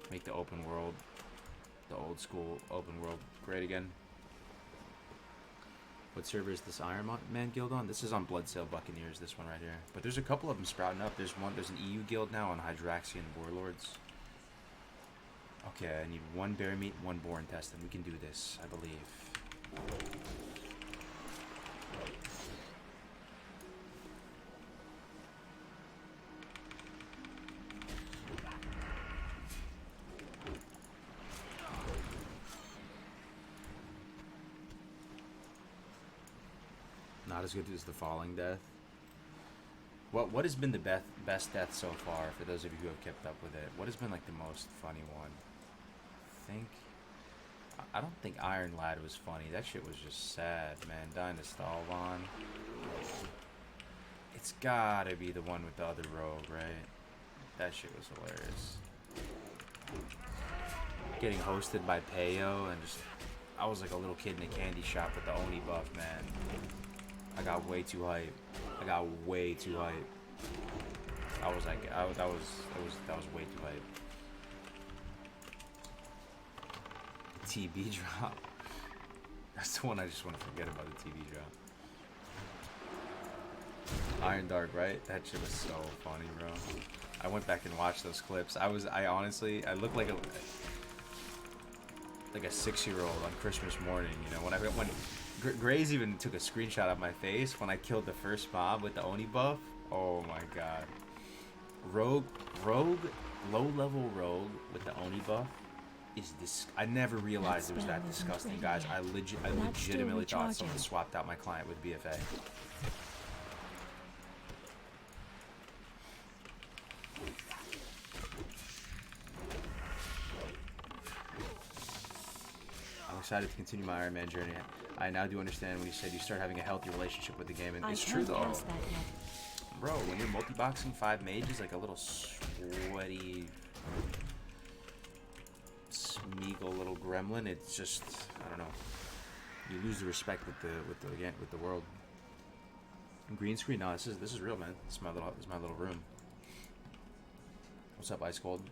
Make the open world, the old school open world, great again. What server is this Ironman guild on? This is on Bloodsail Buccaneers, this one right here. But there's a couple of them sprouting up. There's an EU guild now on Hydraxian Warlords. Okay, I need one bear meat, one boar intestine. We can do this, I believe. Not as good as the falling death. What has been the best death so far for those of you who have kept up with it? What has been like the most funny one? I don't think Iron Lad was funny. That shit was just sad, man. Dying to Stalvan. It's gotta be the one with the other rogue, right? That shit was hilarious. Getting hosted by Peyo and just... I was like a little kid in a candy shop with the Oni buff, man. I got way too hype. I got way too hype. I was like, that was way too hype. TB drop. That's the one I just want to forget about, the TB drop. Iron Dark, right? That shit was so funny, bro. I went back and watched those clips. I honestly looked like a 6-year-old on Christmas morning, you know, when Grays even took a screenshot of my face when I killed the first mob with the Oni buff. Oh my god. Rogue, low-level rogue with the Oni buff is this. I never realized it was that disgusting, guys. I legitimately thought someone swapped out my client with BFA. I'm excited to continue my Ironman journey. I now do understand when you said you start having a healthy relationship with the game, and it's true though. Bro, when you're multi-boxing 5 mages like a little sweaty Smeagol little gremlin, it's just, I don't know. You lose the respect with the world. Green screen? No, this is real, man. This is my little room. What's up, Ice Cold?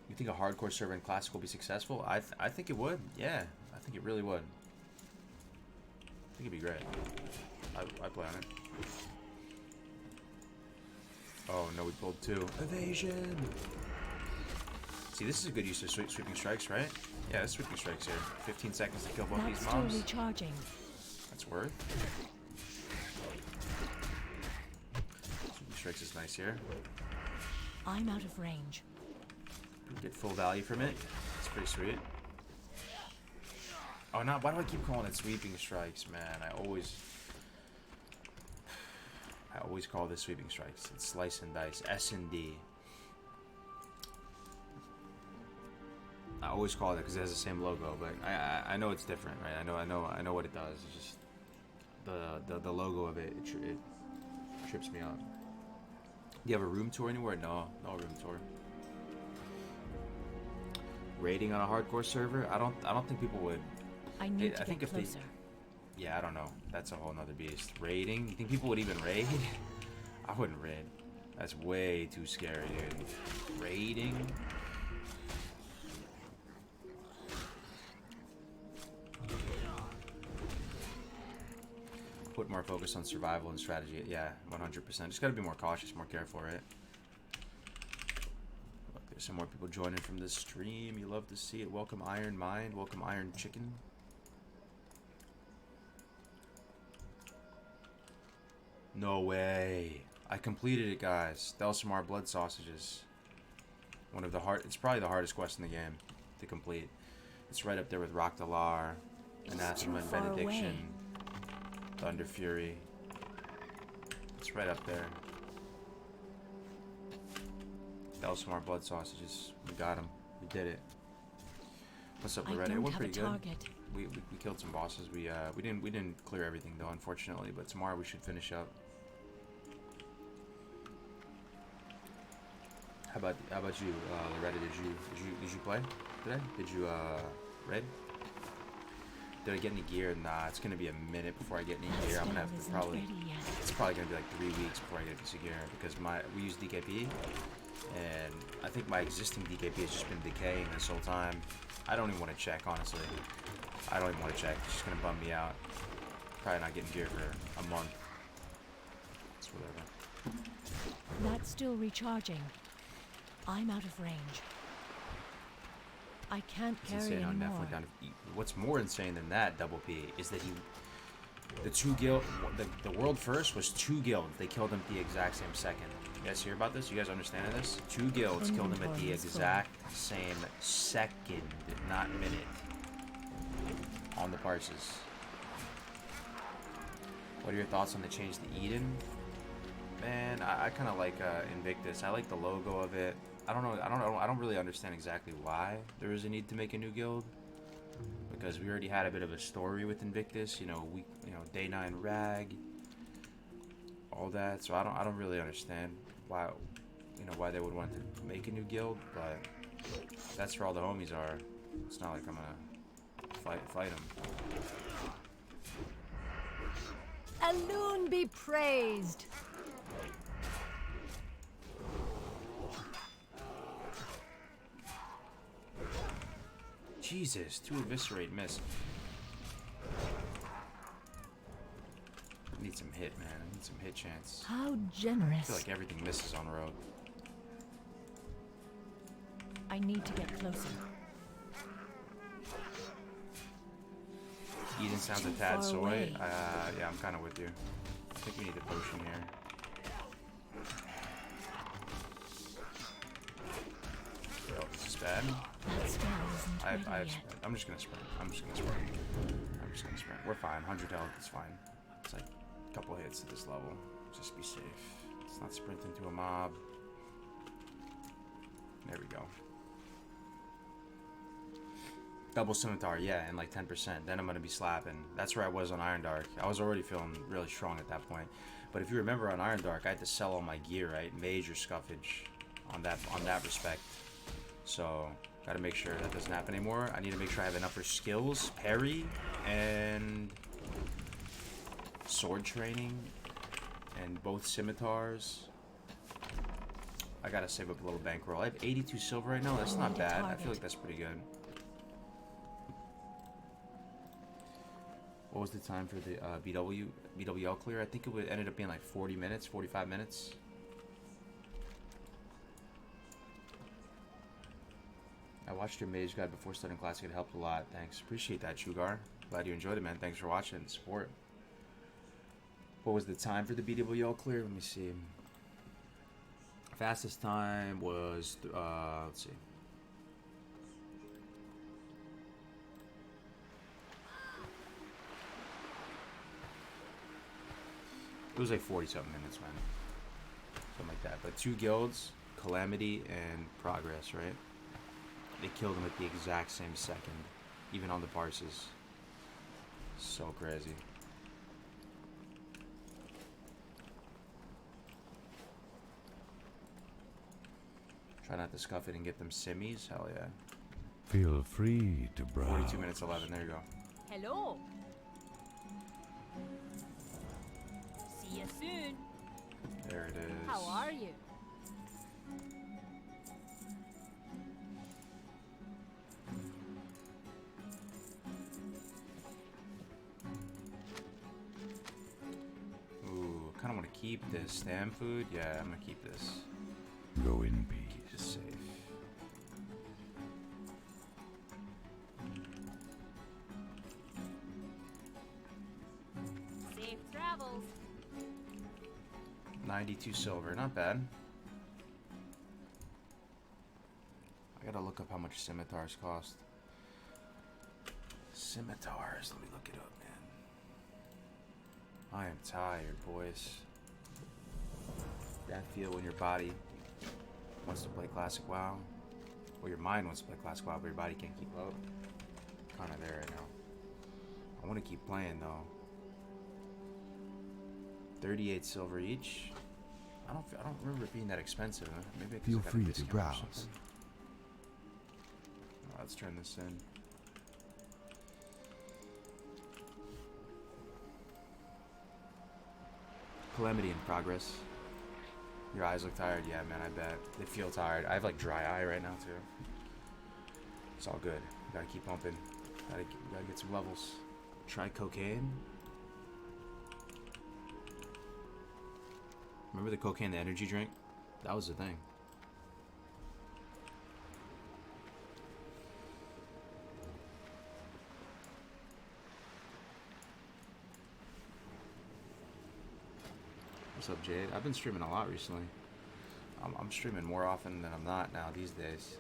You think a hardcore server in Classic will be successful? I think it would. Yeah, I think it really would. I think it'd be great. I'd play on it. Oh no, we pulled 2. Evasion! See, this is a good use of sweeping strikes, right? Yeah, there's sweeping strikes here. 15 seconds to kill both these mobs. Recharging. That's worth. Sweeping strikes is nice here. I'm out of range. Get full value from it. It's pretty sweet. Oh no, why do I keep calling it sweeping strikes, man? I always call this sweeping strikes. It's slice and dice. S&D. I always call it because it has the same logo, but I know it's different, right? I know what it does. It's just the logo of it trips me up. Do you have a room tour anywhere? No room tour. Raiding on a hardcore server? I don't think people would. I need to get closer. Yeah, I don't know. That's a whole nother beast. Raiding? You think people would even raid? I wouldn't raid. That's way too scary, dude. Raiding? Put more focus on survival and strategy. Yeah, 100%. Just gotta be more cautious, more careful, right? Look, there's some more people joining from this stream. You love to see it. Welcome Iron Mind. Welcome Iron Chicken. No way. I completed it, guys. Delsamar Blood Sausages. One of the it's probably the hardest quest in the game to complete. It's right up there with Rock Dalar, Anathema and Benediction, Thunder Fury. It's right up there. Delsamar Blood Sausages. We got him. We did it. What's up, Loretta? It went pretty good. We killed some bosses. We didn't clear everything though, unfortunately. But tomorrow we should finish up. How about you, Loretta? Did you play today? Did you raid? Did I get any gear? Nah, it's gonna be a minute before I get any gear. I'm gonna have to it's probably gonna be like 3 weeks before I get a piece of gear because we use DKP, And I think my existing DKP has just been decaying this whole time. I don't even want to check, honestly. I don't even want to check. It's just going to bum me out. Probably not getting gear for a month. It's whatever. That's still recharging. I'm out of range. I can't It's carry insane how anymore. definitely down to, what's more insane than that, Double P, is that the 2 guild, the world first was 2 guilds. They killed him at the exact same second. You guys hear about this? You guys understand this? 2 guilds killed him at the exact same second, not minute, on the parses. What are your thoughts on the change to Eden? Man, I kind of like Invictus. I like the logo of it. I don't really understand exactly why there is a need to make a new guild, because we already had a bit of a story with Invictus. You know, Day 9 Rag, all that. So I don't really understand why, why they would want to make a new guild. But that's where all the homies are. It's not like I'm gonna fight them. Alune be praised. Jesus, 2 eviscerate miss. I need some hit, man. I need some hit chance. How I generous. feel like everything misses on road. I need to get closer. Eden sounds a Too tad far soy. away. Yeah, I'm kind of with you. I think we need a potion here. Oh, this is bad. That spell isn't I have ready yet. sprint. I'm just gonna sprint. We're fine. 100 health is fine. It's like a couple hits at this level. Just be safe. Let's not sprint into a mob. There we go. Double scimitar, yeah, and like 10%. Then I'm gonna be slapping. That's where I was on Iron Dark. I was already feeling really strong at that point. But if you remember on Iron Dark, I had to sell all my gear, right? Major scuffage on that respect. So gotta make sure that doesn't happen anymore. I need to make sure I have enough for skills, parry, and sword training, and both scimitars. I gotta save up a little bankroll. I have 82 silver right now. That's not bad. I feel like that's pretty good. What was the time for the BWL clear? I think it ended up being like 40 minutes, 45 minutes. I watched your Mage Guide before starting Classic. It helped a lot. Thanks. Appreciate that, Chugar. Glad you enjoyed it, man. Thanks for watching and support. What was the time for the BWL clear? Let me see. Fastest time was, let's see. It was like 40-something minutes, man. Something like that. But 2 guilds, Calamity and Progress, right? They killed him at the exact same second. Even on the parses. So crazy. Try not to scuff it and get them simmies. Hell yeah. Feel free to browse. 42 minutes 11. There you go. Hello. See you soon. There it is. How are you? Ooh, kind of want to keep this. Stam food? Yeah, I'm going to keep this. Go in peace. Keep this safe. Safe travels. 92 silver. Not bad. I gotta look up how much scimitars cost. Scimitars. Let me look it up, man. I am tired, boys. That feel when your body wants to play Classic WoW. Or your mind wants to play Classic WoW, but your body can't keep up. Kinda there right now. I want to keep playing, though. 38 silver each. I don't remember it being that expensive. Huh? Maybe Feel I got a free to discount or browse. something. Let's turn this in. Calamity in progress. Your eyes look tired? Yeah, man, I bet. They feel tired. I have like dry eye right now, too. It's all good. Gotta keep pumping. Gotta get some levels. Try cocaine. Remember the cocaine, the energy drink? That was the thing. What's up, Jade? I've been streaming a lot recently. I'm streaming more often than I'm not now these days.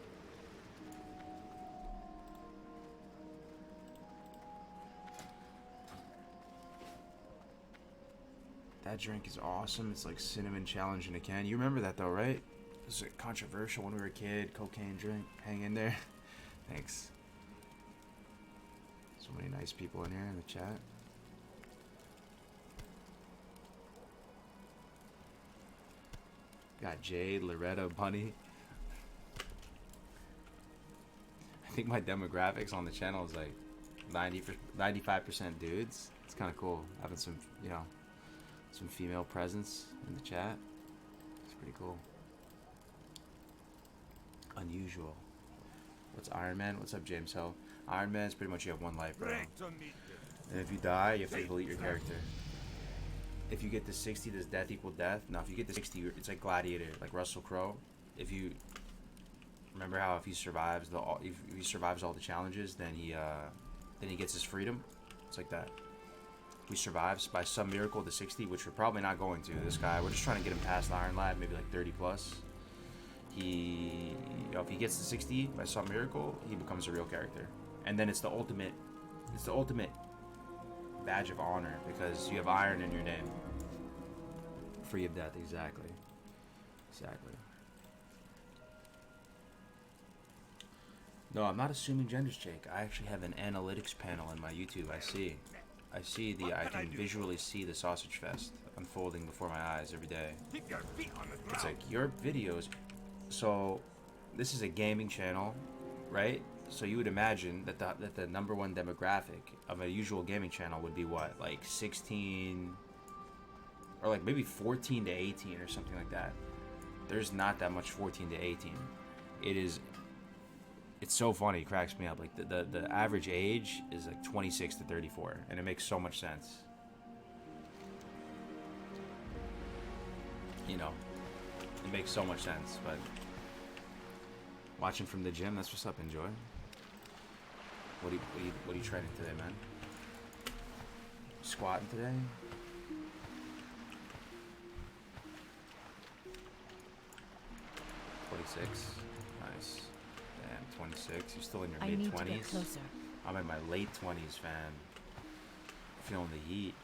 That drink is awesome. It's like cinnamon challenge in a can. You remember that though, right? It was like controversial when we were a kid. Cocaine drink. Hang in there. Thanks. So many nice people in here in the chat. Got Jade, Loretta, Bunny. I think my demographics on the channel is like 95% dudes. It's kind of cool having some, you know, some female presence in the chat. It's pretty cool. Unusual. What's Ironman? What's up, James Hill? Ironman is pretty much you have one life, bro. And if you die, you have to delete your character. If you get to 60, does death equal death? No, if you get to 60, it's like Gladiator, like Russell Crowe. If you remember how if he survives all the challenges, then he gets his freedom. It's like that. If he survives by some miracle to 60, which we're probably not going to. This guy, we're just trying to get him past the Iron Lab, maybe like 30 plus. If he gets to 60 by some miracle, he becomes a real character, and then it's the ultimate badge of honor because you have iron in your name. Free of death, exactly. No, I'm not assuming genders, Jake. I actually have an analytics panel in my YouTube. I can visually see the sausage fest unfolding before my eyes every day. It's like your videos. So this is a gaming channel, right? So you would imagine that the number one demographic of a usual gaming channel would be what, like 16 or like maybe 14 to 18 or something like that. There's not that much 14 to 18. It's so funny, it cracks me up. Like the average age is like 26 to 34, and it makes so much sense. You know, it makes so much sense. But watching from the gym, that's what's up. Enjoy. What are you training today, man? Squatting today? Nice. Damn, 26. You're still in your mid-20s. I'm in my late 20s, fam. Feeling the heat.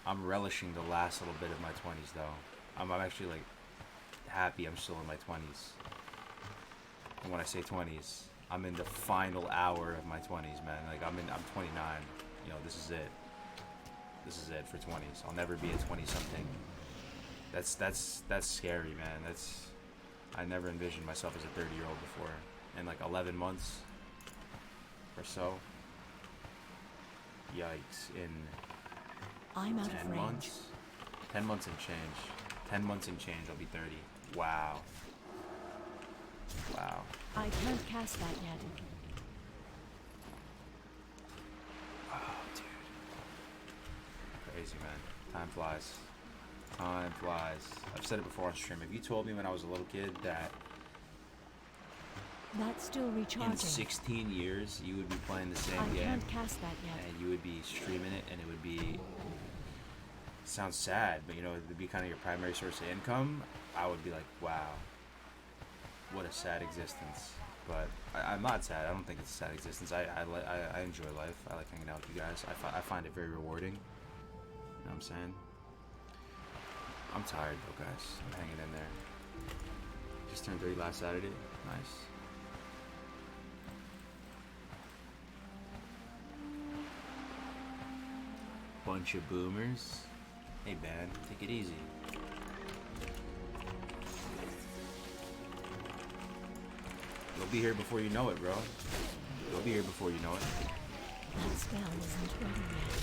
I'm relishing the last little bit of my 20s, though. I'm actually like happy I'm still in my 20s. And when I say 20s, I'm in the final hour of my 20s, man. Like I'm 29. You know, this is it. This is it for 20s. I'll never be a 20-something. That's scary, man. I never envisioned myself as a 30-year-old before. In like 11 months or so. Yikes. In I'm out 10 of range. months? 10 months and change. 10 months and change, I'll be 30. Wow. Wow. I can't cast that yet. Oh, dude. Crazy, man. Time flies. Time flies. I've said it before on stream. If you told me when I was a little kid that That's still recharging. in 16 years you would be playing the same I game can't cast that yet. and you would be streaming it and it would be, sounds sad, but you know, it would be kind of your primary source of income, I would be like, wow, what a sad existence. But I'm not sad. I don't think it's a sad existence. I enjoy life. I like hanging out with you guys. I find it very rewarding. You know what I'm saying? I'm tired though, guys. I'm hanging in there. Just turned 30 last Saturday. Nice. Bunch of boomers. Hey, man, take it easy. You'll be here before you know it, bro. You'll be here before you know it. That spell isn't ready yet.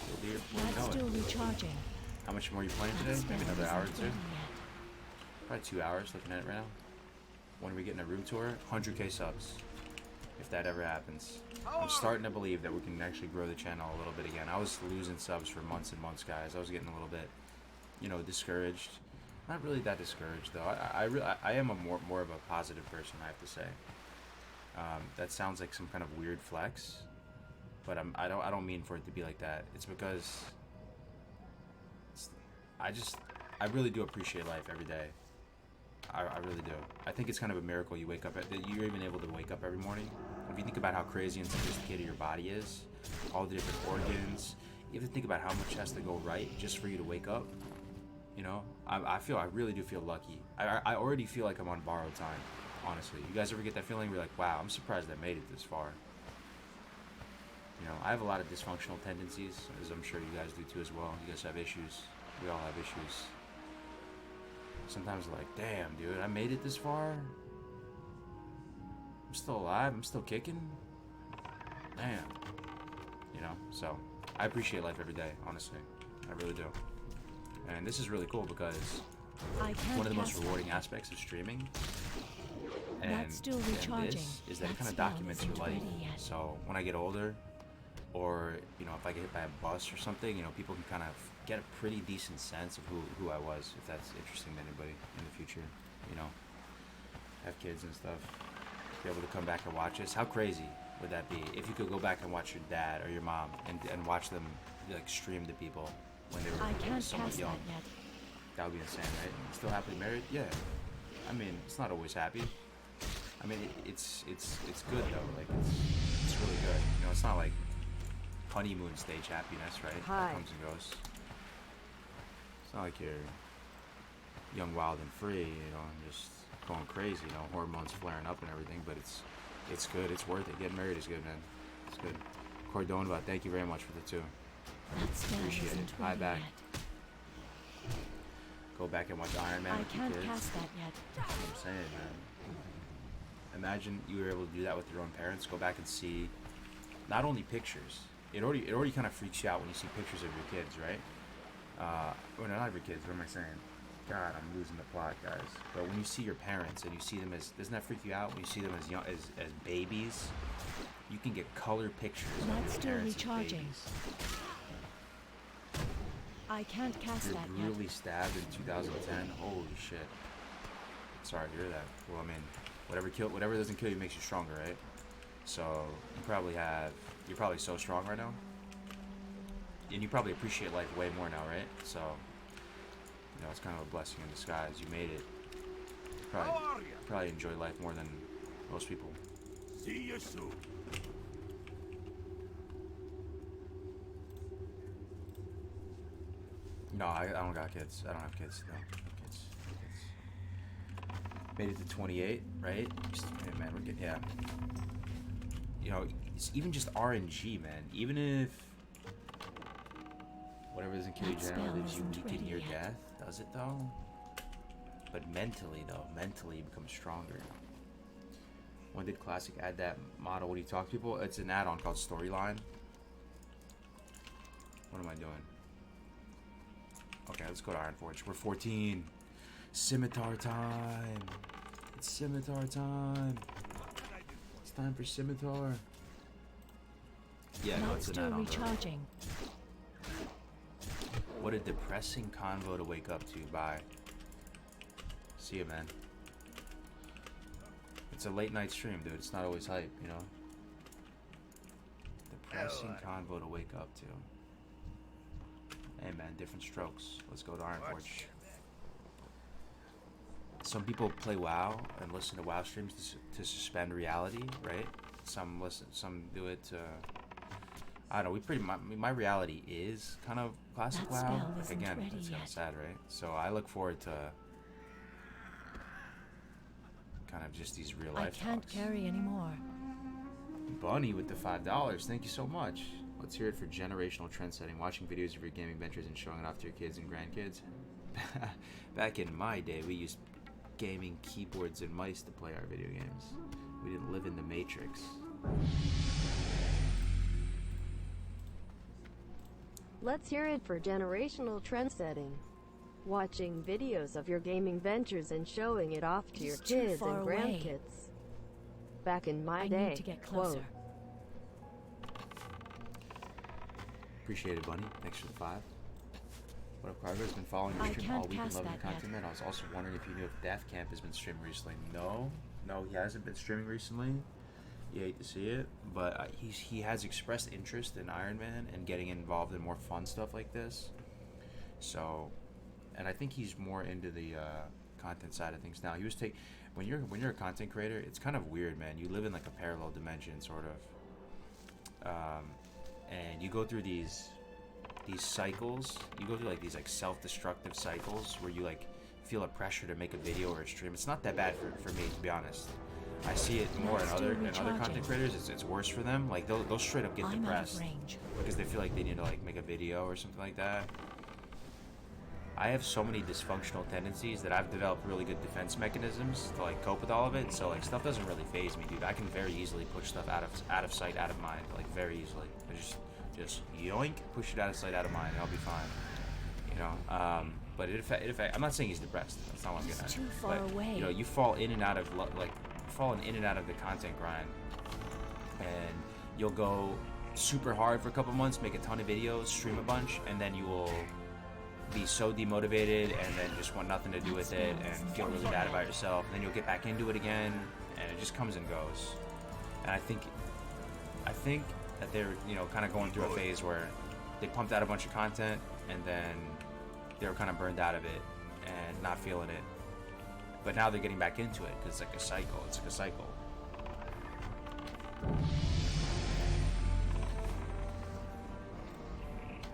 You'll be here before you That's know still it. recharging. How much more are you playing That today? spell Maybe another isn't hour or ready two? yet. Probably 2 hours looking at it right now. When are we getting a room tour? 100k subs. If that ever happens. I'm starting to believe that we can actually grow the channel a little bit again. I was losing subs for months and months, guys. I was getting a little bit, you know, discouraged. Not really that discouraged, though. I am a more of a positive person, I have to say. That sounds like some kind of weird flex, but I don't mean for it to be like that. It's because I really do appreciate life every day. I really do. I think it's kind of a miracle you wake up that you're even able to wake up every morning. If you think about how crazy and sophisticated your body is, all the different organs, you have to think about how much has to go right just for you to wake up. You know, I really do feel lucky. I already feel like I'm on borrowed time, honestly. You guys ever get that feeling where you're like, wow, I'm surprised I made it this far? You know, I have a lot of dysfunctional tendencies, as I'm sure you guys do too as well. You guys have issues. We all have issues. Sometimes like, damn, dude, I made it this far? I'm still alive? I'm still kicking? Damn. You know, so I appreciate life every day, honestly. I really do. And this is really cool because one of the most rewarding aspects of streaming and this is that it kind of documents your life. So when I get older, or, you know, if I get hit by a bus or something, you know, people can kind of get a pretty decent sense of who I was, if that's interesting to anybody in the future, you know. Have kids and stuff. Be able to come back and watch this. How crazy would that be if you could go back and watch your dad or your mom and watch them, like, stream to people when they were somewhat young? That would be insane, right? Still happily married? Yeah. I mean, it's not always happy. I mean, it's good though. Like, it's really good. You know, it's not like honeymoon stage happiness, right? Hi. That comes and goes. It's not like you're young, wild, and free, you know, and just going crazy, you know, hormones flaring up and everything. But it's good. It's worth it. Getting married is good, man. It's good. Cordonva, thank you very much for the 2. Appreciate it. Hi back. Go back and watch Ironman with your kids. I can't cast that yet. That's what I'm saying, man. Imagine you were able to do that with your own parents. Go back and see not only pictures. It already kind of freaks you out when you see pictures of your kids, right? Well, not your kids. What am I saying? God, I'm losing the plot, guys. But when you see your parents and you see them as, doesn't that freak you out when you see them as young as babies? You can get color pictures of your parents as babies. I can't cast that yet. Brutally stabbed in 2010. Holy shit. Sorry to hear that. Well, I mean, whatever doesn't kill you makes you stronger, right? So you're probably so strong right now, and you probably appreciate life way more now, right? So, you know, it's kind of a blessing in disguise. You made it. Probably enjoy life more than most people. See you soon. No, I don't got kids. I don't have kids. No, kids. Made it to 28, right? Hey, man, we're getting, yeah. You know, it's even just RNG, man. Even if whatever doesn't kill you generally lives you weak in your death, does it though? But mentally you become stronger. When did Classic add that model? What do you talk to people? It's an add-on called Storyline. What am I doing? Okay, let's go to Ironforge. We're 14. Scimitar time. It's Scimitar time. It's time for Scimitar. Yeah, no, it's an add-on. Recharging. What a depressing convo to wake up to. Bye. See ya, man. It's a late night stream, dude. It's not always hype, you know? Depressing convo to wake up to. Hey, man, different strokes. Let's go to Ironforge. Some people play WoW and listen to WoW streams to suspend reality, right? Some do it to... I don't know, my reality is kind of classic WoW. Again, it's kind of sad, right? So I look forward to kind of just these real life I can't talks. carry anymore. Bunny with the $5. Thank you so much. Let's hear it for generational trend setting. Watching videos of your gaming ventures and showing it off to your kids and grandkids. Back in my day, we used gaming keyboards and mice to play our video games. We didn't live in the Matrix. Let's hear it for generational trend setting. Watching videos of your gaming ventures and showing it off to your It's too kids far and away. grandkids. Back in my I day, need to get quote, closer. Appreciate it, Bunny. Thanks for the 5. What up, Cargo? Has been following your I stream all can't week and cast loving the that yet. content, man. I was also wondering if you knew if Death Camp has been streaming recently. No, he hasn't been streaming recently. You hate to see it, but he has expressed interest in Ironman and getting involved in more fun stuff like this. So, and I think he's more into the content side of things now. He was when you're a content creator, it's kind of weird, man. You live in like a parallel dimension, sort of, and you go through these cycles. You go through like these like self-destructive cycles where you like feel a pressure to make a video or a stream. It's not that bad for me, to be honest. I see it more in other content creators. It's worse for them. Like they'll straight up get I'm depressed out of range. because they feel like they need to like make a video or something like that. I have so many dysfunctional tendencies that I've developed really good defense mechanisms to like cope with all of it. So like stuff doesn't really faze me, dude. I can very easily push stuff out of sight, out of mind, like very easily. I just yoink, push it out of sight, out of mind, and I'll be fine. You know. But it affect. I'm not saying he's depressed. That's not what I'm getting at. It's too far away. You know, you fall in and out of falling in and out of the content grind, and you'll go super hard for a couple months, make a ton of videos, stream a bunch, and then you will be so demotivated and then just want nothing to do with it and feel really bad about yourself. And then you'll get back into it again, and it just comes and goes. And I think that they're, you know, kind of going through a phase where they pumped out a bunch of content and then they were kind of burned out of it and not feeling it. But now they're getting back into it because it's like a cycle. It's like a cycle.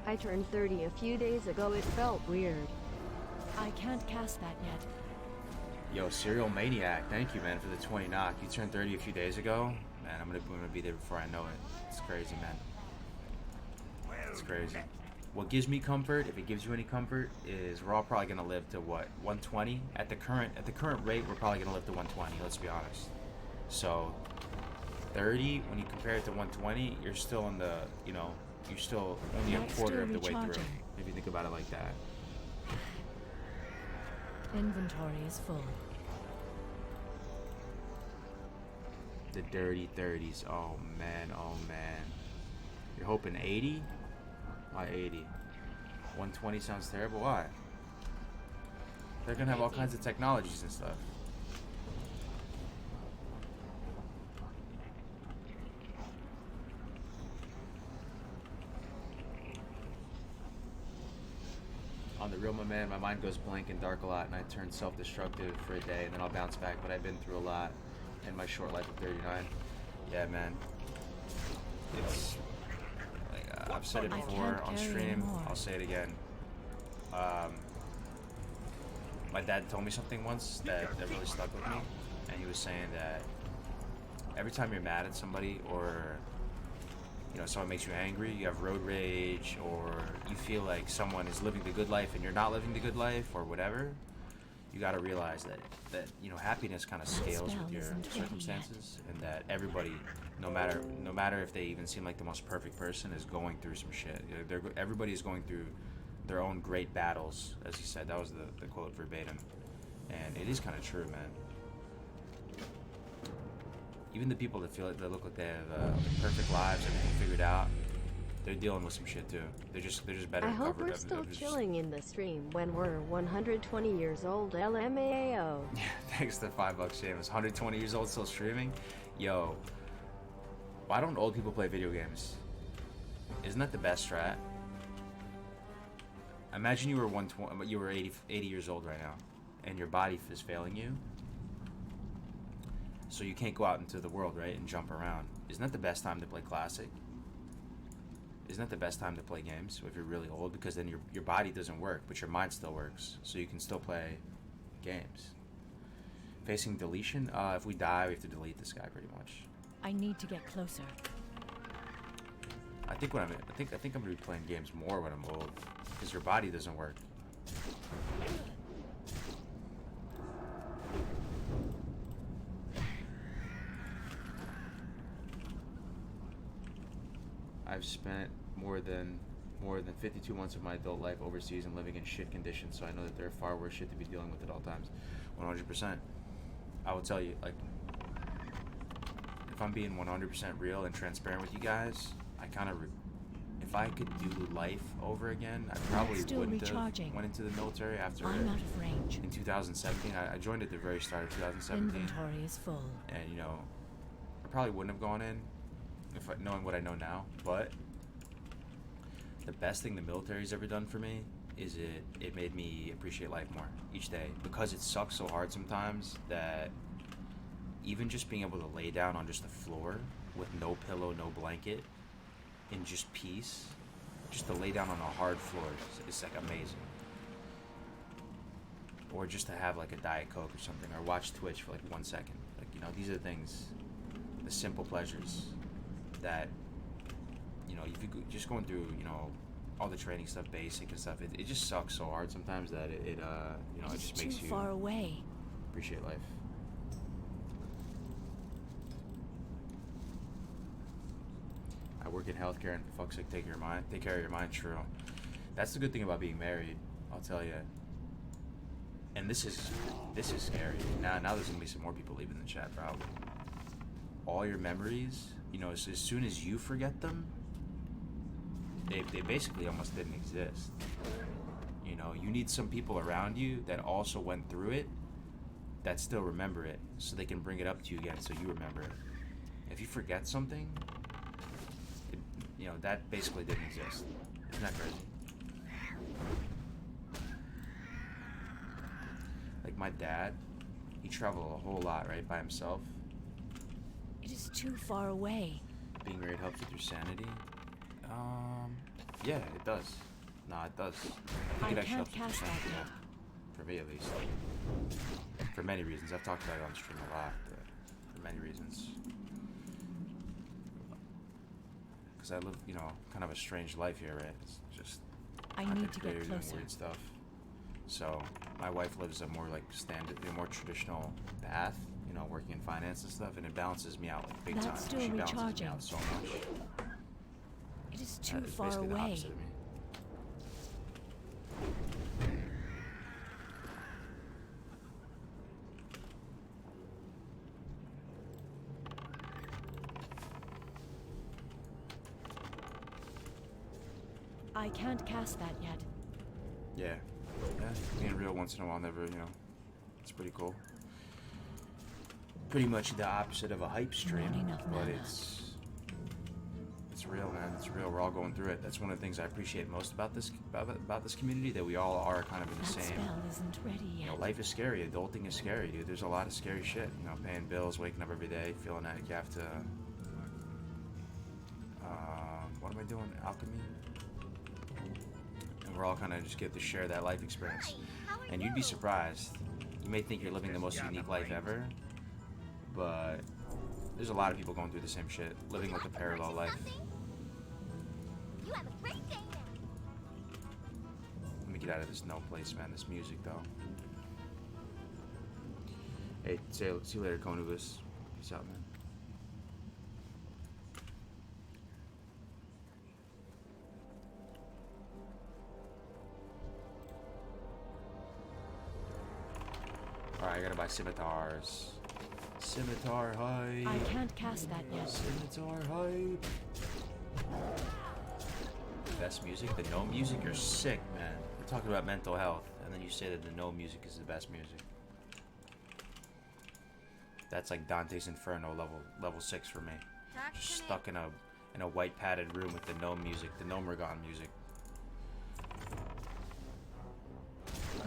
I turned 30 a few days ago. It felt weird. I can't cast that yet. Yo, Serial Maniac, thank you, man, for the 20 knock. You turned 30 a few days ago. Man, I'm gonna be there before I know it. It's crazy, man. It's crazy. What gives me comfort, if it gives you any comfort, is we're all probably gonna live to what, 120? At the current rate, we're probably gonna live to 120. Let's be honest. So 30, when you compare it to 120, you're still in the, you know, you're still only a quarter of the way through. If you think about it like that. Inventory is full. The dirty 30s. Oh man, oh man. You're hoping 80? Why 80? 120 sounds terrible. Why? They're gonna have all kinds of technologies and stuff. On the real, my man, my mind goes blank and dark a lot, and I turn self-destructive for a day, and then I'll bounce back. But I've been through a lot in my short life of 39. Yeah, man. It's like, I've said it before on stream. I'll say it again. My dad told me something once that really stuck with me, and he was saying that every time you're mad at somebody, or you know, someone makes you angry, you have road rage, or you feel like someone is living the good life and you're not living the good life, or whatever, you got to realize that you know, happiness kind of scales with your circumstances, and that everybody, no matter if they even seem like the most perfect person, is going through some shit. Everybody is going through their own great battles, as he said. That was the quote verbatim, and it is kind of true, man. Even the people that look like they have perfect lives, everything figured out, they're dealing with some shit too. They're just better. I hope we're still chilling in the stream when we're 120 years old. LMAO. Yeah, thanks to $5, Shamans. 120 years old, still streaming. Yo, why don't old people play video games? Isn't that the best strat? Imagine you were 80 years old right now, and your body is failing you. So you can't go out into the world, right, and jump around. Isn't that the best time to play Classic? Isn't that the best time to play games if you're really old? Because then your body doesn't work, but your mind still works. So you can still play games. Facing deletion? If we die, we have to delete this guy pretty much. I need to get closer. I think I'm gonna be playing games more when I'm old, because your body doesn't work. I've spent more than more than 52 months of my adult life overseas and living in shit conditions, so I know that there are far worse shit to be dealing with at all times. 100%. I will tell you, like, if I'm being 100% real and transparent with you guys, I kind of, if I could do life over again, I probably wouldn't have went into the military after I'm out of range. in 2017. I joined at the very start of 2017. Inventory is full. And, you know, I probably wouldn't have gone in if knowing what I know now, but the best thing the military's ever done for me is it made me appreciate life more each day, because it sucks so hard sometimes that even just being able to lay down on just the floor with no pillow, no blanket, in just peace, just to lay down on a hard floor is like amazing. Or just to have like a Diet Coke or something, or watch Twitch for like 1 second. Like, you know, these are the things, the simple pleasures that, you know, if you just going through, you know, all the training stuff, basic and stuff, it just sucks so hard sometimes that it you know, it just makes you far away. Appreciate life. I work in healthcare, and for fuck's sake, take care of your mind. True. That's the good thing about being married, I'll tell you. And this is scary. Now there's gonna be some more people leaving the chat probably. All your memories, you know, as soon as you forget them, they basically almost didn't exist. You know, you need some people around you that also went through it, that still remember it, so they can bring it up to you again, so you remember it. If you forget something, you know, that basically didn't exist. Isn't that crazy? Like my dad, he traveled a whole lot, right, by himself. It is too far away. Being married helps with your sanity. Yeah, it does. Nah, it does. I think it actually helps with your sanity. Yeah. For me, at least. For many reasons. I've talked about it on stream a lot, but for many reasons. Because I live, you know, kind of a strange life here, right? It's just I need to get closer. Weird stuff. So my wife lives a more like standard, a more traditional path, you know, working in finance and stuff, and it balances me out like big time. Still She balances recharging. me out so much. It is too It's far basically the away. opposite of me. I can't cast that yet. Yeah, being real once in a while never, you know, it's pretty cool. Pretty much the opposite of a hype stream, but it's real, man. It's real. We're all going through it. That's one of the things I appreciate most about this community, that we all are kind of in the That same. spell isn't ready yet. You know, life is scary. Adulting is scary, dude. There's a lot of scary shit. You know, paying bills, waking up every day, feeling like you have to. What am I doing? Alchemy. And we're all kind of just get to share that life experience. And you'd be surprised. You may think you're living the most unique life ever, but there's a lot of people going through the same shit, living like a parallel life. You have a great day now. Let me get out of this no place, man. This music, though. Hey, see you later, Konubus. Peace out, man. Alright, I gotta buy scimitars. Scimitar hype. I can't cast that yet. Scimitar hype. Best music? The gnome music? You're sick, man. You're talking about mental health, and then you say that the gnome music is the best music. That's like Dante's Inferno level 6 for me. Just stuck in a white padded room with the gnome music, the Gnomergon music.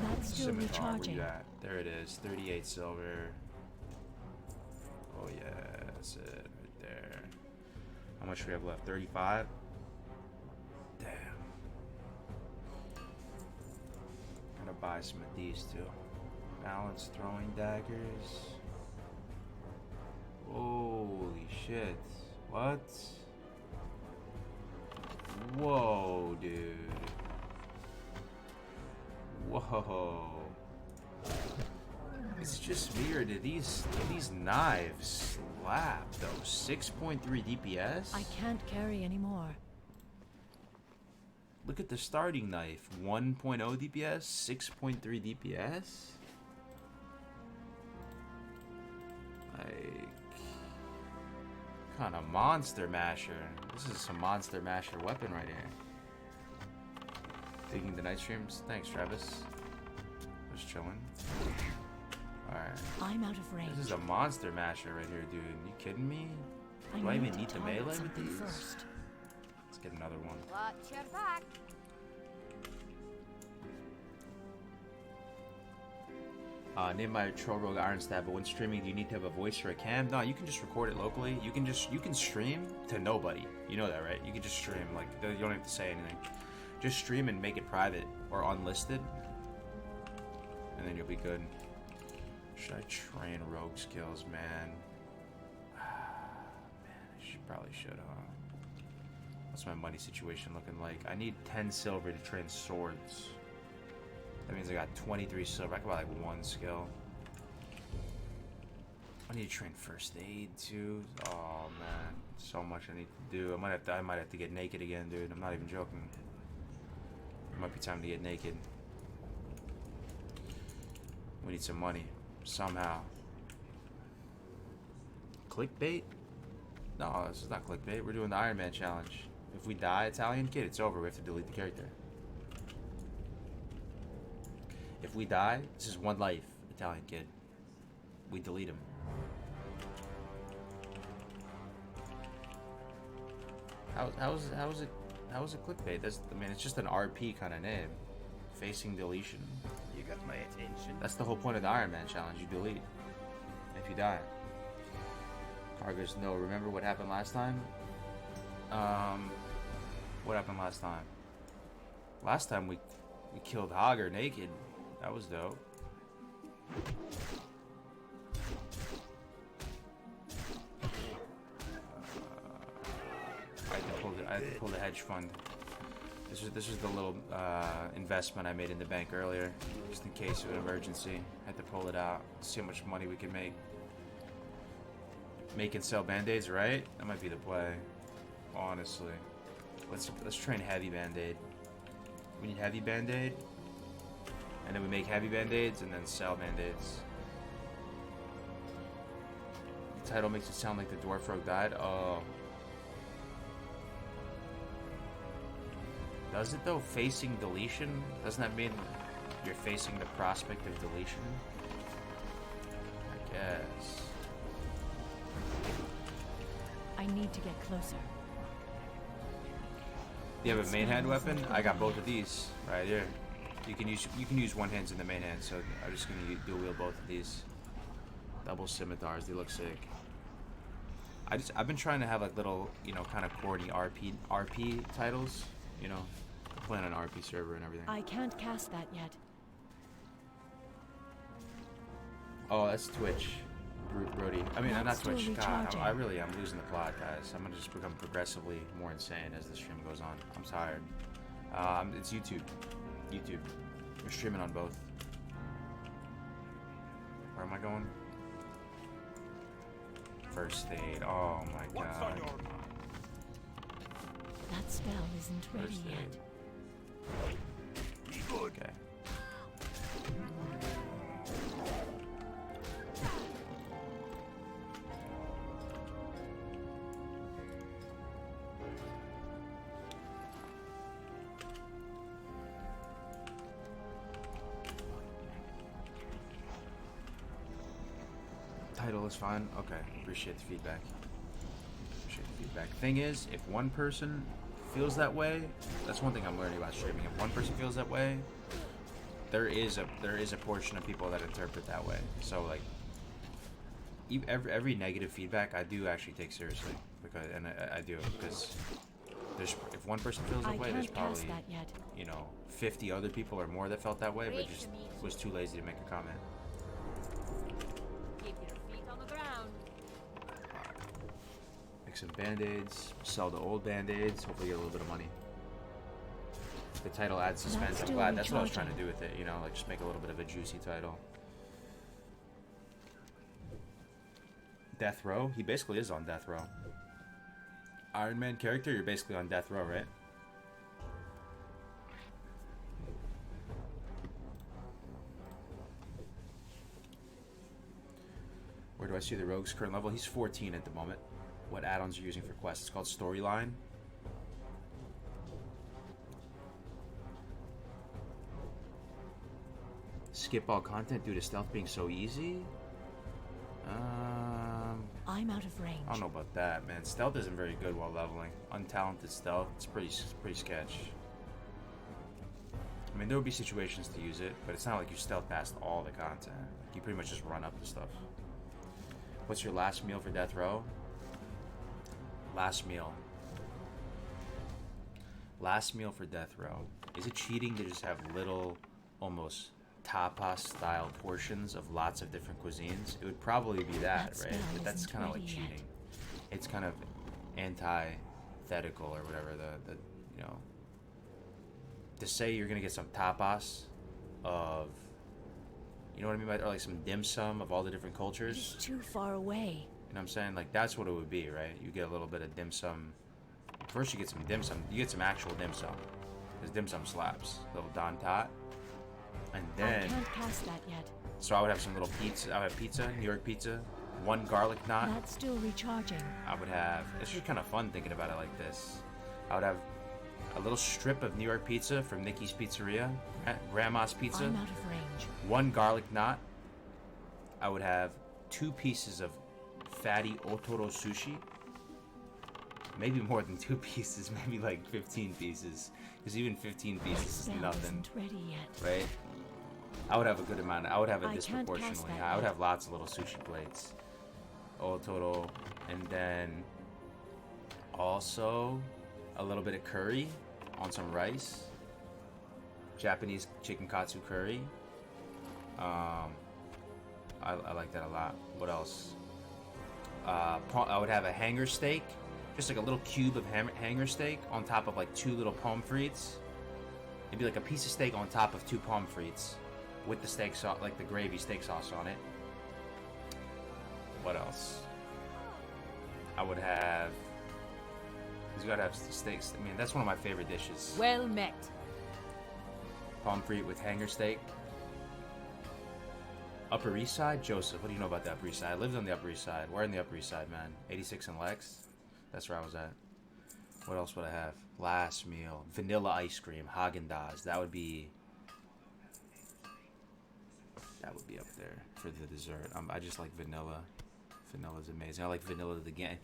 That's still Scimitar, where recharging. you at? There it is, 38 silver. Oh yeah, that's it, right there. How much do we have left? 35? Damn. Gotta buy some of these too. Balance throwing daggers. Holy shit. What? Whoa, dude. Whoa. It's just weird. Do these knives slap though? 6.3 DPS? I can't carry anymore. Look at the starting knife. 1.0 DPS, 6.3 DPS. Like, kind of monster masher. This is some monster masher weapon right here. Digging the night streams. Thanks, Travis. Just chilling. Alright. I'm out of range. This is a monster masher right here, dude. You kidding me? Do I need even to need to target melee with something these? first. Let's get another one. Watch your back. Name my troll rogue iron stab, but when streaming, do you need to have a voice or a cam? No, you can just record it locally. You can stream to nobody. You know that, right? You can just stream, like, you don't have to say anything. Just stream and make it private or unlisted, and then you'll be good. Should I train rogue skills, man? Man, I probably should, huh? What's my money situation looking like? I need 10 silver to train swords. That means I got 23 silver. I could buy like one skill. I need to train first aid too. Oh man, so much I need to do. I might have to get naked again, dude. I'm not even joking. It might be time to get naked. We need some money somehow. Clickbait? No, this is not clickbait. We're doing the Ironman challenge. If we die, Italian kid, it's over. We have to delete the character. If we die, this is one life, Italian kid. We delete him. How is it clickbait? I mean, it's just an RP kind of name. Facing deletion. You got my attention. That's the whole point of the Ironman challenge. You delete if you die. Cargos, no. Remember what happened last time? What happened last time? Last time we killed Hager naked. That was dope. I had to pull the hedge fund. This was the little investment I made in the bank earlier, just in case of an emergency. I had to pull it out. See how much money we can make. Make and sell band-aids, right? That might be the play. Honestly, let's train heavy band-aid. We need heavy band-aid. And then we make heavy band-aids and then sell band-aids. The title makes it sound like the dwarf rogue died. Oh. Does it though? Facing deletion? Doesn't that mean you're facing the prospect of deletion? I guess. I need to get closer. Do you have a main hand weapon? I got both of these right here. You can use one hand in the main hand, so I'm just gonna dual wield both of these. Double scimitars, they look sick. I've been trying to have like little, you know, kind of corny RP titles, you know, playing on an RP server and everything. I can't cast that yet. Oh, that's Twitch, Brody. I mean, Not not still Twitch. God, recharging. I really am losing the plot, guys. I'm gonna just become progressively more insane as the stream goes on. I'm tired. It's YouTube. We're streaming on both. Where am I going? First aid. Oh my god. That spell isn't ready First yet. aid. Okay. Title is fine. Okay, appreciate the feedback. Thing is, if one person feels that way, that's one thing I'm learning about streaming. If one person feels that way, there is a portion of people that interpret that way. So like, every negative feedback I do actually take seriously, because I do, because if one person feels that I way, there's can't cast probably, that yet. you know, 50 other people or more that felt that way, but just was too lazy to make a comment. Keep your feet on the ground. Make some band-aids, sell the old band-aids, hopefully get a little bit of money. The title adds suspense. That's I'm still glad. That's what I was trying to recharging. do with it, you know, like just make a little bit of a juicy title. Death row? He basically is on death row. Iron Man character, you're basically on death row, right? see the rogue's current level. He's 14 at the moment. What add-ons are you using for quests? It's called Storyline. Skip all content due to stealth being so easy? I'm out of range. I don't know about that, man. Stealth isn't very good while leveling. Untalented stealth, it's pretty sketch. I mean, there would be situations to use it, but it's not like you stealth past all the content. You pretty much just run up the stuff. What's your last meal for death row? Last meal. Last meal for death row. Is it cheating to just have little, almost tapas-style portions of lots of different cuisines? It would probably be that, right? But that's kind of like cheating. It's kind of antithetical or whatever. The you know, to say you're gonna get some tapas of, you know what I mean by, or like some dim sum of all the different cultures. It's too far away. You know what I'm saying? Like that's what it would be, right? You get a little bit of dim sum. First you get some dim sum. You get some actual dim sum, because dim sum slaps. Little Don Tot. And then, I can't cast that yet. so I would have some little pizza. I would have pizza, New York pizza, one garlic knot. That's still recharging. I would have, it's just kind of fun thinking about it like this. I would have a little strip of New York pizza from Nikki's Pizzeria, Grandma's Pizza. I'm out of range. One garlic knot. I would have 2 pieces of fatty otoro sushi. Maybe more than 2 pieces, maybe like 15 pieces. Because even 15 pieces is Spell nothing, isn't ready yet. right? I would have a good amount. I would have it I can't cast disproportionately. that I would yet. have lots of little sushi plates. Otoro. And then also a little bit of curry on some rice. Japanese chicken katsu curry. I like that a lot. What else? I would have a hanger steak, just like a little cube of hanger steak on top of like 2 little pommes frites. It'd be like a piece of steak on top of 2 pommes frites with the steak sauce, like the gravy steak sauce on it. What else? I would have. You gotta have steaks. I mean, that's one of my favorite dishes. Well met. Pommes frites with hanger steak. Upper East Side? Joseph, what do you know about the Upper East Side? I lived on the Upper East Side. Where in the Upper East Side, man? 86 and Lex? That's where I was at. What else would I have? Last meal. Vanilla ice cream. Haagen-Dazs. That would be up there for the dessert. I just like vanilla. Vanilla's amazing. I like vanilla to the game.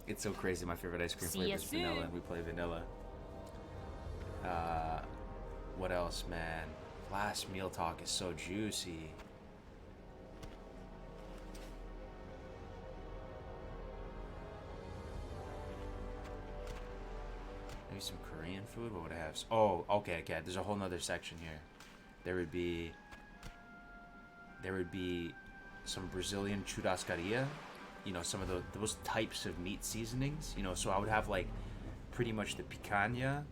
It's so crazy. My favorite ice cream See flavor ya is vanilla, soon. and we play vanilla. What else, man? Last meal talk is so juicy. Maybe some Korean food. What would I have? Oh, okay. There's a whole nother section here. There would be some Brazilian churrascaria. You know, some of those types of meat seasonings. You know, so I would have like pretty much the picanha,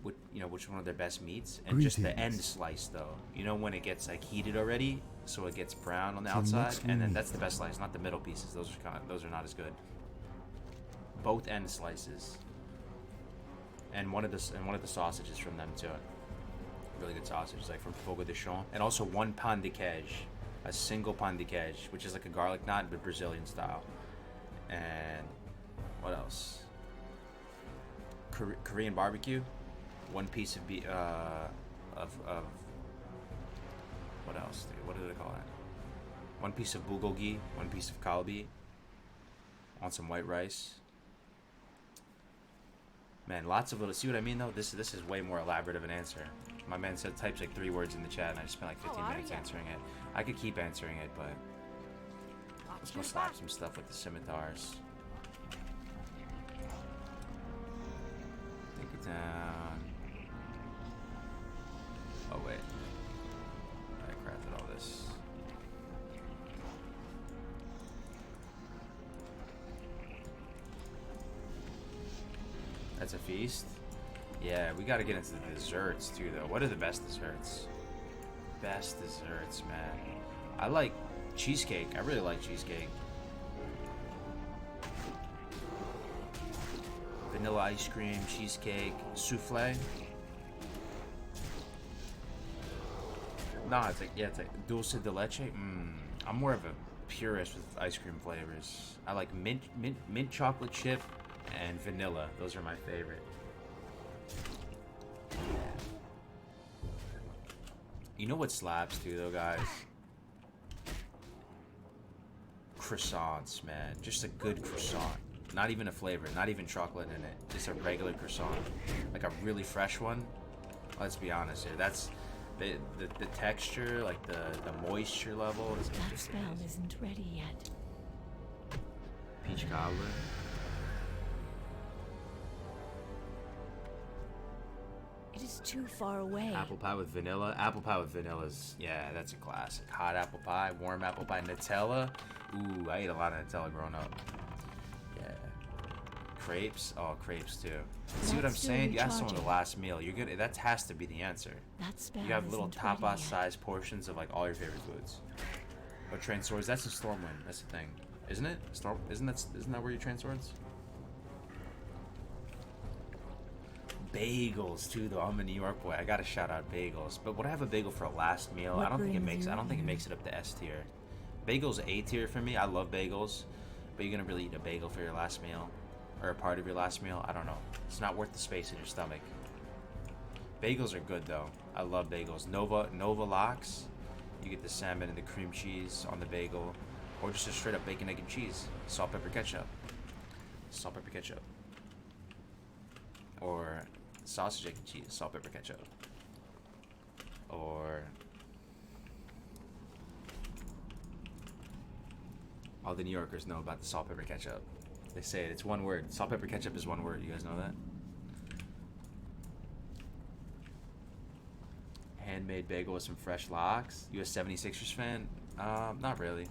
which is one of their best meats, and just the end slice though. You know, when it gets like heated already, so it gets brown on the outside, and then that's the best slice, not the middle pieces. Those are not as good. Both end slices, and one of the sausages from them too. Really good sausage, like from Fogo de Chão, and also one pain de queijo, a single pain de queijo, which is like a garlic knot but Brazilian style. And what else? Korean barbecue. One piece of what else? What do they call it? One piece of bulgogi, one piece of kalbi, on some white rice. Man, lots of little. See what I mean though? This is way more elaborate of an answer. My man said types like 3 words in the chat, and I just spent like 15 minutes answering it. I could keep answering it, but let's go slap some stuff with the scimitars. Take it down. Oh wait, I crafted all this. That's a feast? Yeah, we gotta get into the desserts too though. What are the best desserts? Best desserts, man. I like cheesecake. I really like cheesecake. Vanilla ice cream, cheesecake, souffle. No, it's like dulce de leche. I'm more of a purist with ice cream flavors. I like mint chocolate chip and vanilla. Those are my favorite. You know what slaps too, though, guys? Croissants, man. Just a good croissant. Not even a flavor, not even chocolate in it. Just a regular croissant. Like a really fresh one. Let's be honest here. That's the texture, like the moisture level is That just spell amazing. isn't ready yet. Peach cobbler. It is too far away. Apple pie with vanilla. Apple pie with vanilla is, yeah, that's a classic. Hot apple pie, warm apple pie, Nutella. Ooh, I ate a lot of Nutella growing up. Yeah. Crepes. Oh, crepes too. See what I'm That's saying? still You asked someone the recharging. last meal. You're good. That has to be the answer. That spell You have little isn't ready tapas yet. sized portions of like all your favorite foods. But train swords, that's a Stormwind. That's the thing, isn't it? Isn't that where you train swords? Bagels too, though. I'm a New York boy. I gotta shout out bagels. But would I have a bagel for a last meal? What I don't think it brings makes. you I don't think it here? makes it up to S tier. Bagels A tier for me. I love bagels, but you're gonna really eat a bagel for your last meal, or a part of your last meal. I don't know. It's not worth the space in your stomach. Bagels are good though. I love bagels. Nova Locks. You get the salmon and the cream cheese on the bagel, or just a straight up bacon, egg, and cheese, salt, pepper, ketchup. Salt, pepper, ketchup. Or sausage, egg, and cheese, salt, pepper, ketchup. Or all the New Yorkers know about the salt, pepper, ketchup. They say it. It's one word. Salt, pepper, ketchup is one word. You guys know that? Handmade bagel with some fresh locks. You a 76ers fan? Not really.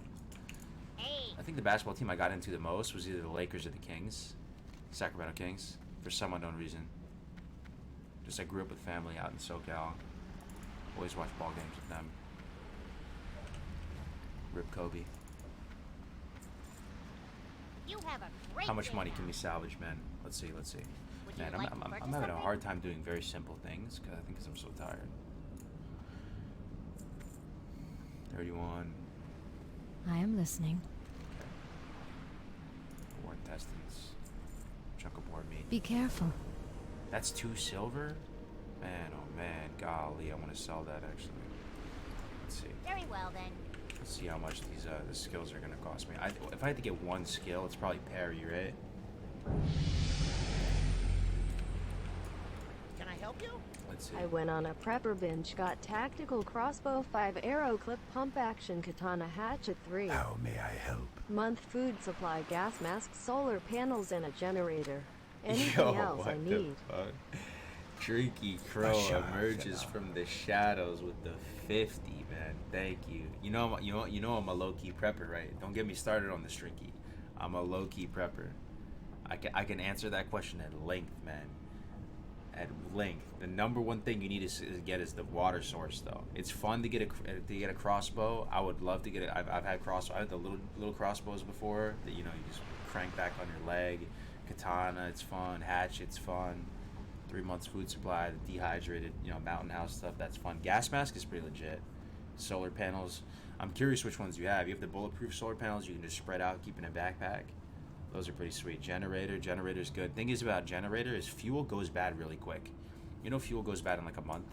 Hey. I think the basketball team I got into the most was either the Lakers or the Kings. Sacramento Kings. For some unknown reason. Just I grew up with family out in SoCal. Always watch ball games with them. Rip Kobe. You have a great How much day money now. can we salvage, man? Let's see. Would you Man, like to I'm purchase having a something? hard time doing very simple things because I'm so tired. 31. I am listening. 4 intestines. Chunk of board meat. Be careful. That's 2 silver? Man, oh man, golly, I want to sell that actually. Let's see. Very well then. Let's see how much these the skills are gonna cost me. If I had to get one skill, it's probably parry, right? Can I help you? Let's see. I went on a prepper binge, got tactical crossbow 5 arrow clip pump action katana hatchet 3 How may I help? month food supply gas mask solar panels and a generator. Anything else I need. Fuck? Drinky Crow emerges from the shadows with the 50, man. Thank you. You know I'm a low-key prepper, right? Don't get me started on the Strinky. I'm a low-key prepper. I can answer that question at length, man. At length. The number one thing you need to get is the water source, though. It's fun to get a crossbow. I would love to get it. I've had crossbow. I had the little crossbows before that you just crank back on your leg. Katana, it's fun. Hatchet's fun. 3 months food supply. The dehydrated, mountain house stuff. That's fun. Gas mask is pretty legit. Solar panels. I'm curious which ones you have. You have the bulletproof solar panels. You can just spread out, keep in a backpack. Those are pretty sweet. Generator's good. Thing is about generator is fuel goes bad really quick. Fuel goes bad in like a month.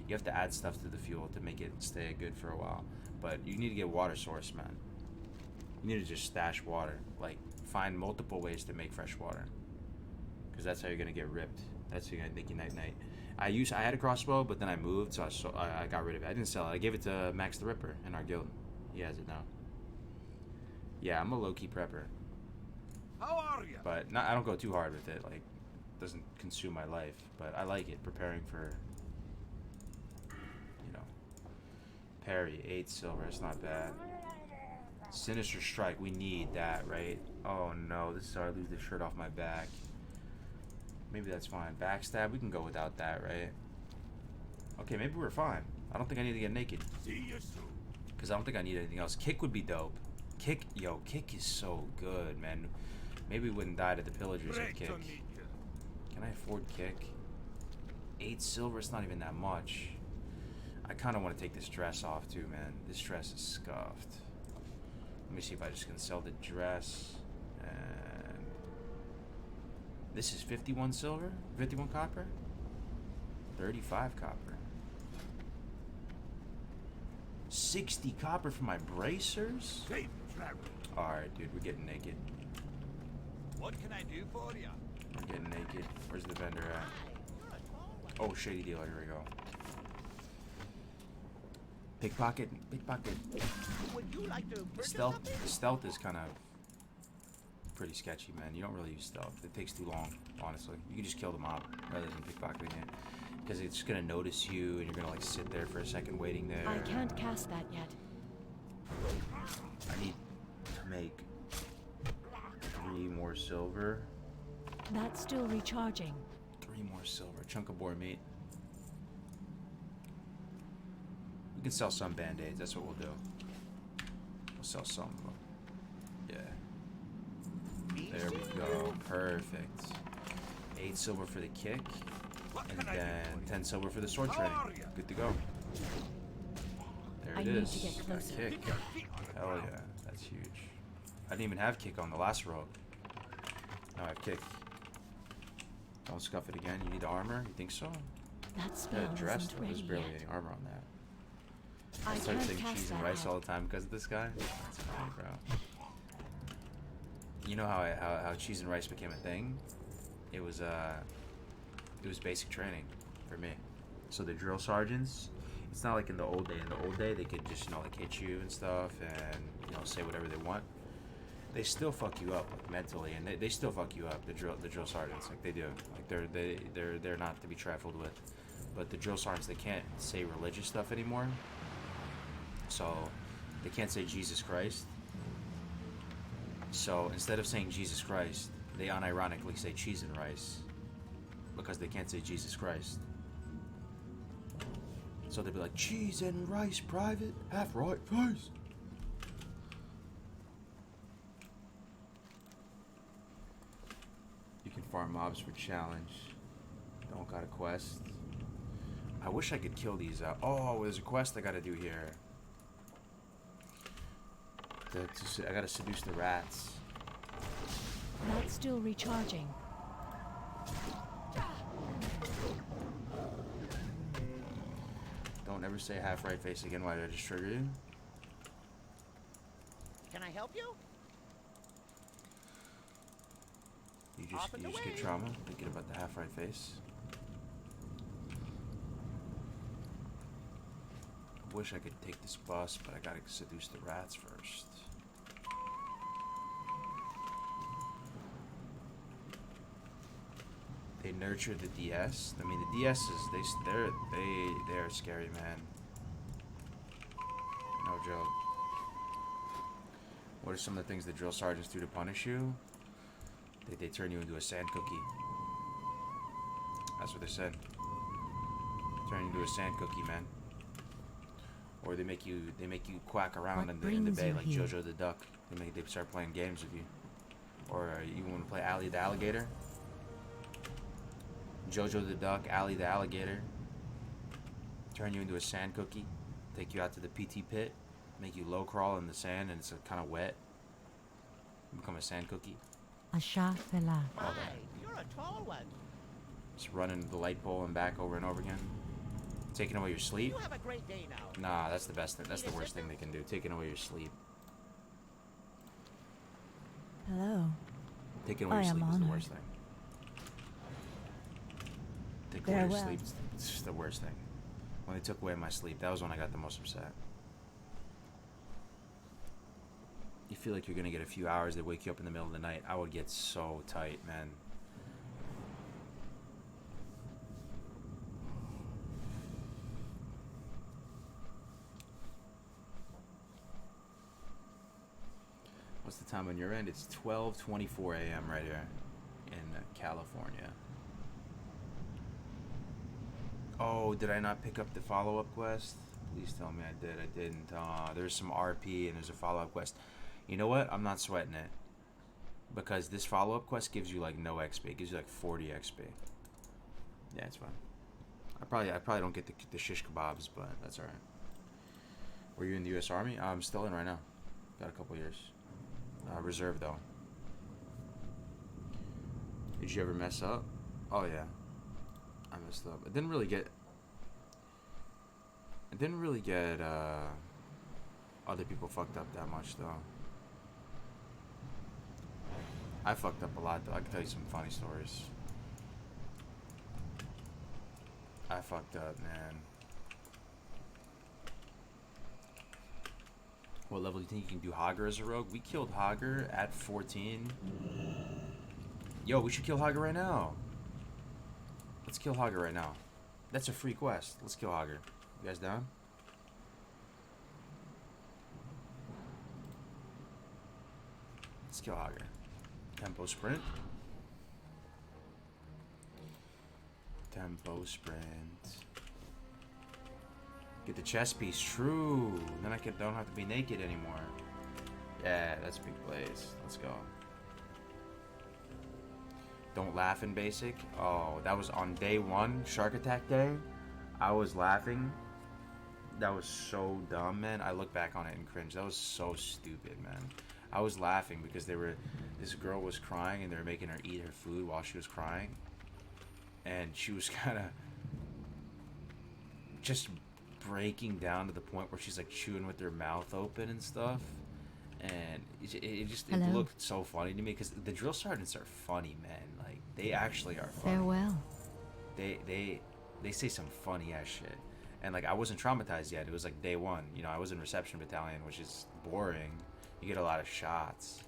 You have to add stuff to the fuel to make it stay good for a while. But you need to get water source, man. You need to just stash water. Like, find multiple ways to make fresh water. Because that's how you're going to get ripped. That's how you're going to make you night-night. I had a crossbow, but then I moved, so I got rid of it. I didn't sell it. I gave it to Max the Ripper in our guild. He has it now. Yeah, I'm a low-key prepper. How are you? But I don't go too hard with it. Like, it doesn't consume my life. But I like it. Preparing for, parry. 8 silver. It's not bad. Sinister Strike. We need that, right? Oh no, this is how I lose the shirt off my back. Maybe that's fine. Backstab. We can go without that, right? Okay, maybe we're fine. I don't think I need to get naked. See you soon. Because I don't think I need anything else. Kick would be dope. Kick is so good, man. Maybe we wouldn't die to the pillagers with kick. Can I afford kick? 8 silver, it's not even that much. I kind of want to take this dress off too, man. This dress is scuffed. Let me see if I just can sell the dress. And this is 51 silver, 51 copper, 35 copper, 60 copper for my bracers. Safe travel. All right, dude, we're getting naked. What can I do for you? We're getting naked. Where's the vendor at? Oh, shady dealer. Here we go. Pickpocket, pickpocket. Would you like to purchase Stealth. something? Stealth is kind of pretty sketchy, man. You don't really use stealth. It takes too long, honestly. You can just kill the mob rather than pickpocketing it, because it's gonna notice you, and you're gonna like sit there for a second waiting there. I can't cast that yet. I need to make 3 more silver. That's still recharging. 3 more silver. Chunk of boar meat. We can sell some band-aids. That's what we'll do. We'll sell some of them. Yeah. There we go. Perfect. 8 silver for the kick. And then 10 silver for the sword training. Good to go. There I it need is. to get Got closer. kick. Hell yeah. That's huge. I didn't even have kick on the last rogue. Now I have kick. Don't scuff it again. You need the armor? You think so? That spell Yeah, dressed. isn't There's ready barely yet. any armor on that. I I started can't saying cast cheese and that rice yet. all the time because of this guy. That's funny, bro. You know how cheese and rice became a thing? It was basic training for me. So the drill sergeants, it's not like in the old day. In the old day, they could just like hit you and stuff, and say whatever they want. They still fuck you up like mentally, and they still fuck you up. The drill sergeants, like they do, like they're not to be trifled with. But the drill sergeants, they can't say religious stuff anymore. So they can't say Jesus Christ. So instead of saying Jesus Christ, they unironically say cheese and rice, because they can't say Jesus Christ. So they'd be like, cheese and rice, private, half right face. You can farm mobs for challenge. Don't got a quest. I wish I could kill these. Oh, there's a quest I gotta do here. I gotta seduce the rats. That's still recharging. Don't ever say half right face again. Why did I just trigger you? Can I help you? You just get trauma thinking about the half right face. I wish I could take this bus, but I gotta seduce the rats first. They nurture the DS. I mean, the DSs, they're scary, man. No joke. What are some of the things the drill sergeants do to punish you? They turn you into a sand cookie. That's what they said. Turn you into a sand cookie, man. Or they make you quack around What in the brings bay you like here? Jojo the Duck. They start playing games with you. Or you want to play Ally the Alligator? Jojo the Duck, Ally the Alligator. Turn you into a sand cookie. Take you out to the PT pit. Make you low crawl in the sand, and it's kind of wet. You become a sand cookie. Asha Fela. My, you're a tall one. Just running the light pole and back over and over again. Taking away your sleep. You have a great day now. Nah, that's the best thing. That's the worst thing they can do. Taking away your sleep. Hello. Taking away I your am sleep is the honored. worst thing. Taking away your Farewell. sleep is the worst thing. When they took away my sleep, that was when I got the most upset. You feel like you're gonna get a few hours, they wake you up in the middle of the night. I would get so tight, man. What's the time on your end? It's 12:24 a.m. right here in California. Oh, did I not pick up the follow-up quest? Please tell me I did. I didn't. There's some RP and there's a follow-up quest. You know what? I'm not sweating it. Because this follow-up quest gives you like no XP. It gives you like 40 XP. Yeah, it's fine. I probably don't get the shish kebabs, but that's alright. Were you in the US Army? I'm still in right now. Got a couple years. Reserve though. Did you ever mess up? Oh yeah, I messed up. It didn't really get. Other people fucked up that much though. I fucked up a lot though. I can tell you some funny stories. I fucked up, man. What level do you think you can do Hager as a rogue? We killed Hager at 14. Yo, we should kill Hager right now. Let's kill Hager right now. That's a free quest. Let's kill Hager. You guys down? Let's kill Hager. Tempo sprint. Tempo sprint. Get the chest piece. True. Then I don't have to be naked anymore. Yeah, that's big plays. Let's go. Don't laugh in basic. Oh, that was on day 1, Shark Attack Day. I was laughing. That was so dumb, man. I look back on it and cringe. That was so stupid, man. I was laughing because this girl was crying and they were making her eat her food while she was crying. And she was kind of just breaking down to the point where she's like chewing with her mouth open and stuff. And it looked so funny to me because the drill sergeants are funny, man. Like, they actually are funny. Farewell. They say some funny ass shit. And like, I wasn't traumatized yet. It was like day 1. You know, I was in reception battalion, which is boring. You get a lot of shots.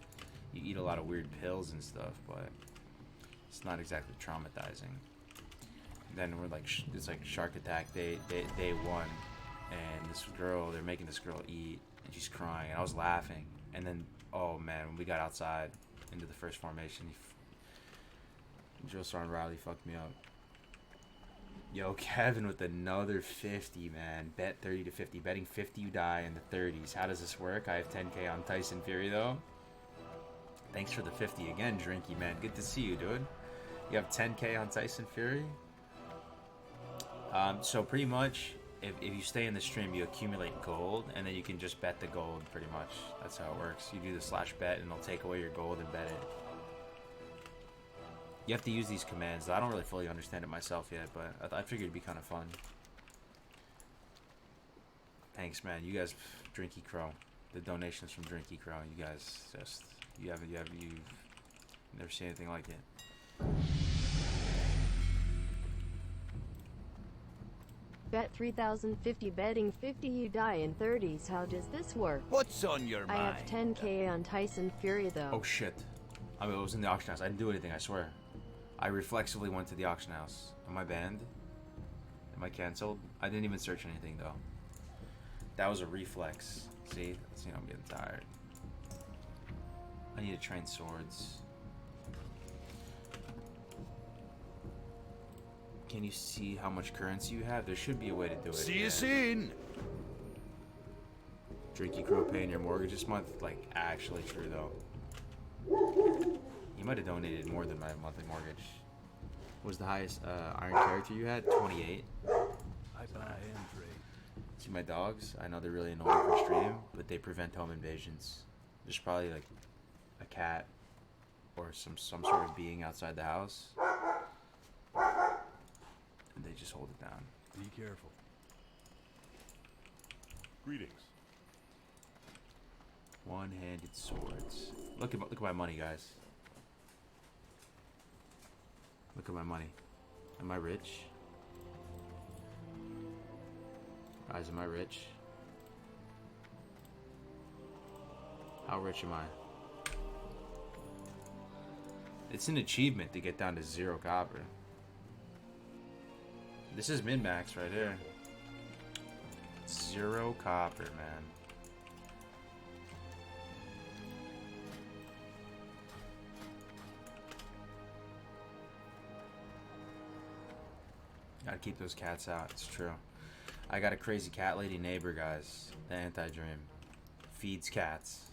You eat a lot of weird pills and stuff, but it's not exactly traumatizing. Then we're like, it's like Shark Attack day 1, and this girl, they're making this girl eat, and she's crying, and I was laughing. And then, oh man, when we got outside into the first formation, Drill Sergeant Riley fucked me up. Yo, Kevin with another 50, man. Bet 30 to 50. Betting 50 you die in the 30s. How does this work? I have 10k on Tyson Fury, though. Thanks for the 50 again, Drinky, man. Good to see you, dude. You have 10k on Tyson Fury? So pretty much, if you stay in the stream, you accumulate gold, and then you can just bet the gold, pretty much. That's how it works. You do the /bet, and it'll take away your gold and bet it. You have to use these commands. I don't really fully understand it myself yet, but I figured it'd be kind of fun. Thanks, man. You guys, Drinky Crow. The donations from Drinky Crow. You guys just, you've never seen anything like it. Bet 3,050, betting 50 you die in 30s. How does this work? What's on your I mind? have 10k on Tyson Fury though. Oh shit. I mean, it was in the auction house. I didn't do anything, I swear. I reflexively went to the auction house. Am I banned? Am I cancelled? I didn't even search anything though. That was a reflex. See, I'm getting tired. I need to train swords. Can you see how much currency you have? There should be a way to do it. See you soon. Drinky Crow paying your mortgage this month? Like, actually true though. You might have donated more than my monthly mortgage. What was the highest iron character you had? 28. I buy and trade. See my dogs? I know they're really annoying for stream, but they prevent home invasions. There's probably like a cat or some sort of being outside the house. And they just hold it down. Be careful. Greetings. One-handed swords. Look at my money, guys. Look at my money. Am I rich? Guys, am I rich? How rich am I? It's an achievement to get down to 0 copper. This is min-max right here. 0 copper, man. Gotta keep those cats out, it's true. I got a crazy cat lady neighbor, guys. The anti-dream. Feeds cats.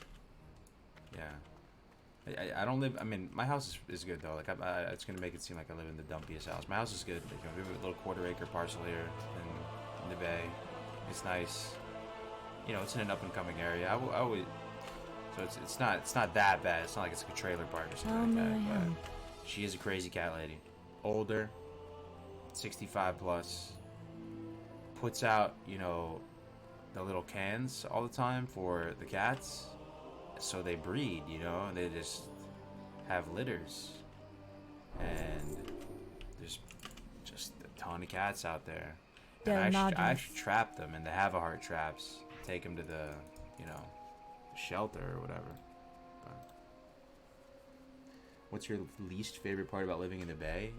Yeah. I don't live, I mean, my house is good though. Like, it's gonna make it seem like I live in the dumpiest house. My house is good. Like, you know, we have a little quarter-acre parcel here in the bay. It's nice. You know, it's in an up-and-coming area. I would, So it's not that bad. It's not like it's like a trailer park or How something may like I that. help? But she is a crazy cat lady. Older, 65 plus. Puts out, you know, the little cans all the time for the cats, so they breed, you know, and they just have litters. And there's just a ton of cats out there. And I actually trap them, and they have a heart traps. Take them to the, you know, shelter or whatever. But what's your least favorite part about living in the Bay?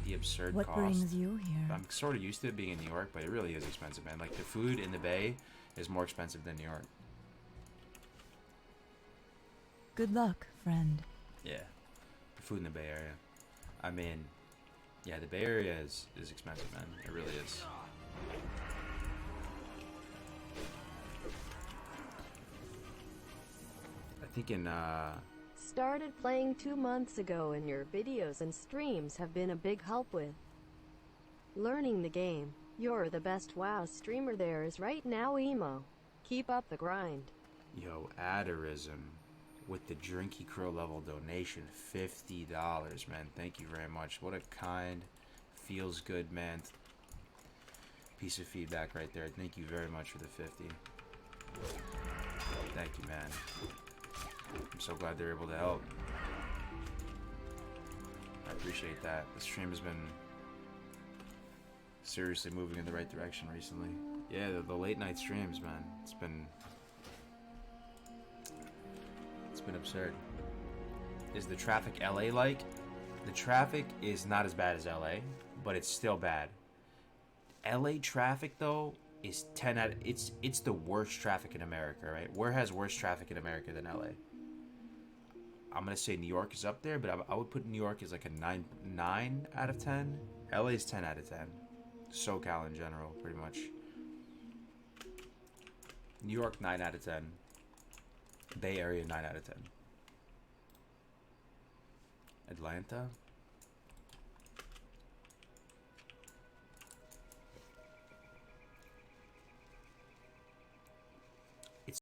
The absurd What cost. brings you here? I'm sort of used to it being in New York, but it really is expensive, man. Like, the food in the Bay is more expensive than New York. Good luck, friend. Yeah. The food in the Bay Area. I mean, yeah, the Bay Area is expensive, man. It really is. I think in, Started playing 2 months ago and your videos and streams have been a big help with learning the game. You're the best WoW streamer there is right now, Emo. Keep up the grind. yo, Adorism with the Drinky Crow level donation, $50, man. Thank you very much. What a kind, feels good, man. Piece of feedback right there. Thank you very much for the 50. Thank you, man. I'm so glad they're able to help. I appreciate that. The stream has been seriously moving in the right direction recently. Yeah, the late night streams, man. It's been absurd. Is the traffic LA like? The traffic is not as bad as LA, but it's still bad. LA traffic though is 10 out. It's the worst traffic in America, right? Where has worse traffic in America than LA? I'm gonna say New York is up there, but I would put New York as like a 9 out of 10. LA is 10 out of 10. SoCal in general, pretty much. New York 9 out of 10. Bay Area 9 out of 10. Atlanta